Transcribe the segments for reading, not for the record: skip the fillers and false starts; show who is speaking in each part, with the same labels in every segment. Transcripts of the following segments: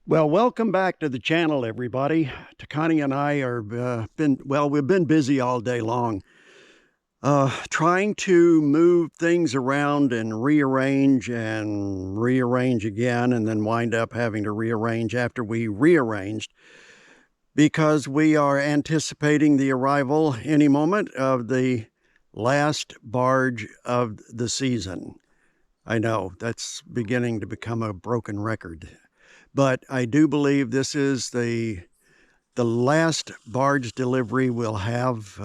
Speaker 1: Well, welcome back to the channel, everybody. Takani and I are we've been busy all day long, trying to move things around and rearrange again, and then wind up having to rearrange after we rearranged, because we are anticipating the arrival any moment of the last barge of the season. I know that's beginning to become a broken record, but I do believe this is the last barge delivery we'll have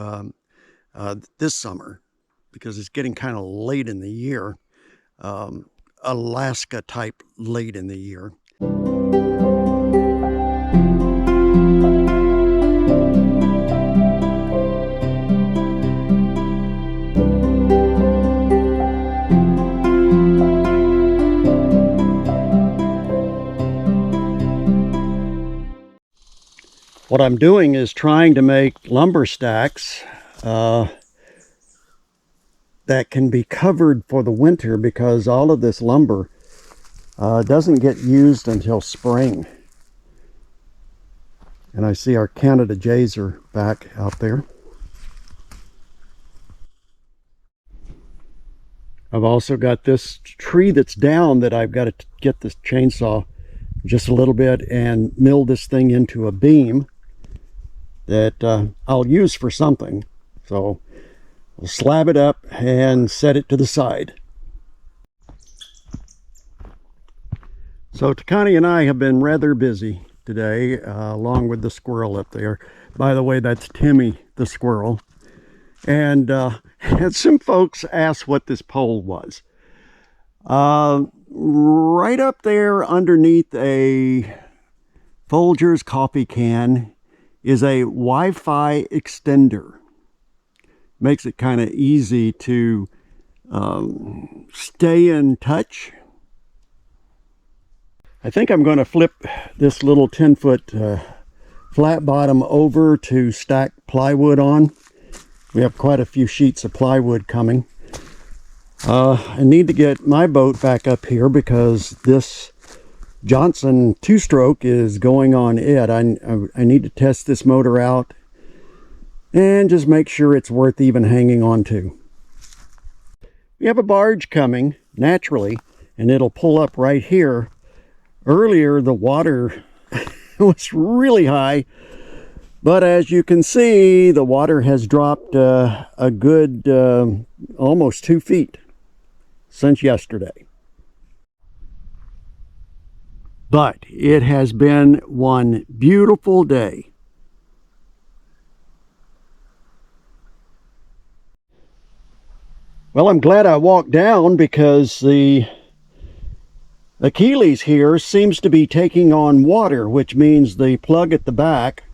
Speaker 1: this summer, because it's getting kind of late in the year, Alaska type late in the year. What I'm doing is trying to make lumber stacks that can be covered for the winter, because all of this lumber doesn't get used until spring. And I see our Canada jays are back out there. I've also got this tree that's down that I've got to get this chainsaw just a little bit and mill this thing into a beam that I'll use for something. So we'll slab it up and set it to the side. So Takani and I have been rather busy today, along with the squirrel up there. By the way, that's Timmy the squirrel. And some folks asked what this pole was. Right up there underneath a Folgers coffee can is a Wi-Fi extender. Makes it kind of easy to stay in touch. I think I'm going to flip this little 10-foot flat bottom over to stack plywood on. We have quite a few sheets of plywood coming. I need to get my boat back up here because this Johnson 2-stroke is going on it. I need to test this motor out and just make sure it's worth even hanging on to. We have a barge coming naturally, and it'll pull up right here. Earlier the water was really high, but as you can see, the water has dropped a good almost 2 feet since yesterday. But it has been one beautiful day. Well, I'm glad I walked down, because the Achilles here seems to be taking on water, which means the plug at the back,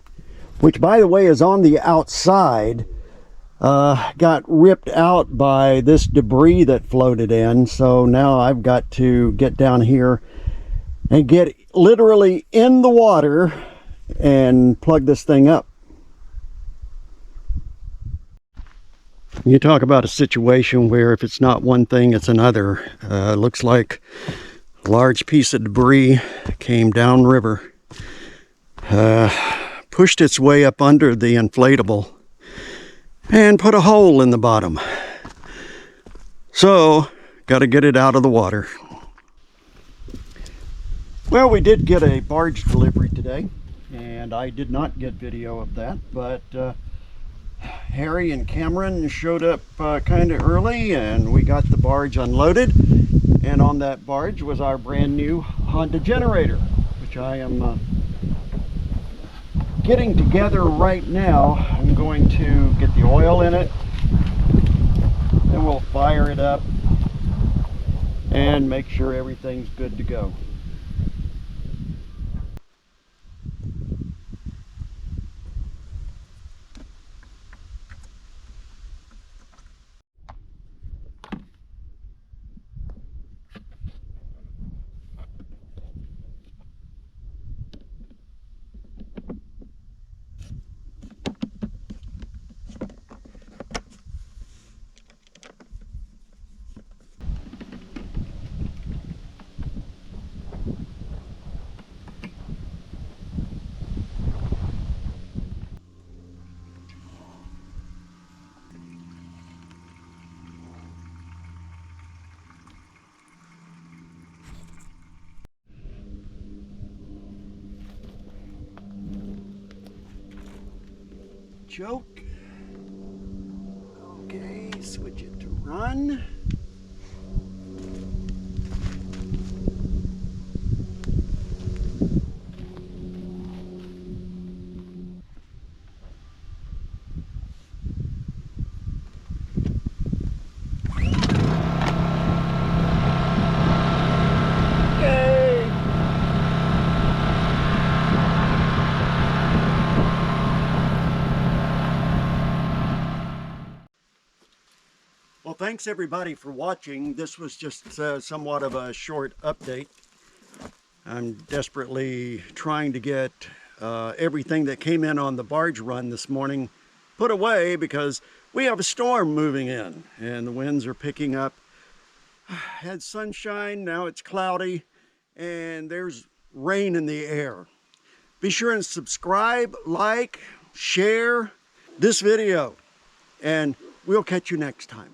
Speaker 1: which by the way is on the outside, got ripped out by this debris that floated in. So now I've got to get down here and get literally in the water and plug this thing up. You talk about a situation where if it's not one thing, it's another. Looks like a large piece of debris came downriver, pushed its way up under the inflatable and put a hole in the bottom. So, got to get it out of the water. Well, we did get a barge delivery today, and I did not get video of that, but Harry and Cameron showed up kind of early, and we got the barge unloaded. And on that barge was our brand new Honda generator, which I am getting together right now. I'm going to get the oil in it, then we'll fire it up and make sure everything's good to go. choke. Okay, switch it to run. Well, thanks everybody for watching. This was just somewhat of a short update. I'm desperately trying to get everything that came in on the barge run this morning put away because we have a storm moving in and the winds are picking up. Had sunshine, now it's cloudy, and there's rain in the air. Be sure and subscribe, like, share this video, and we'll catch you next time.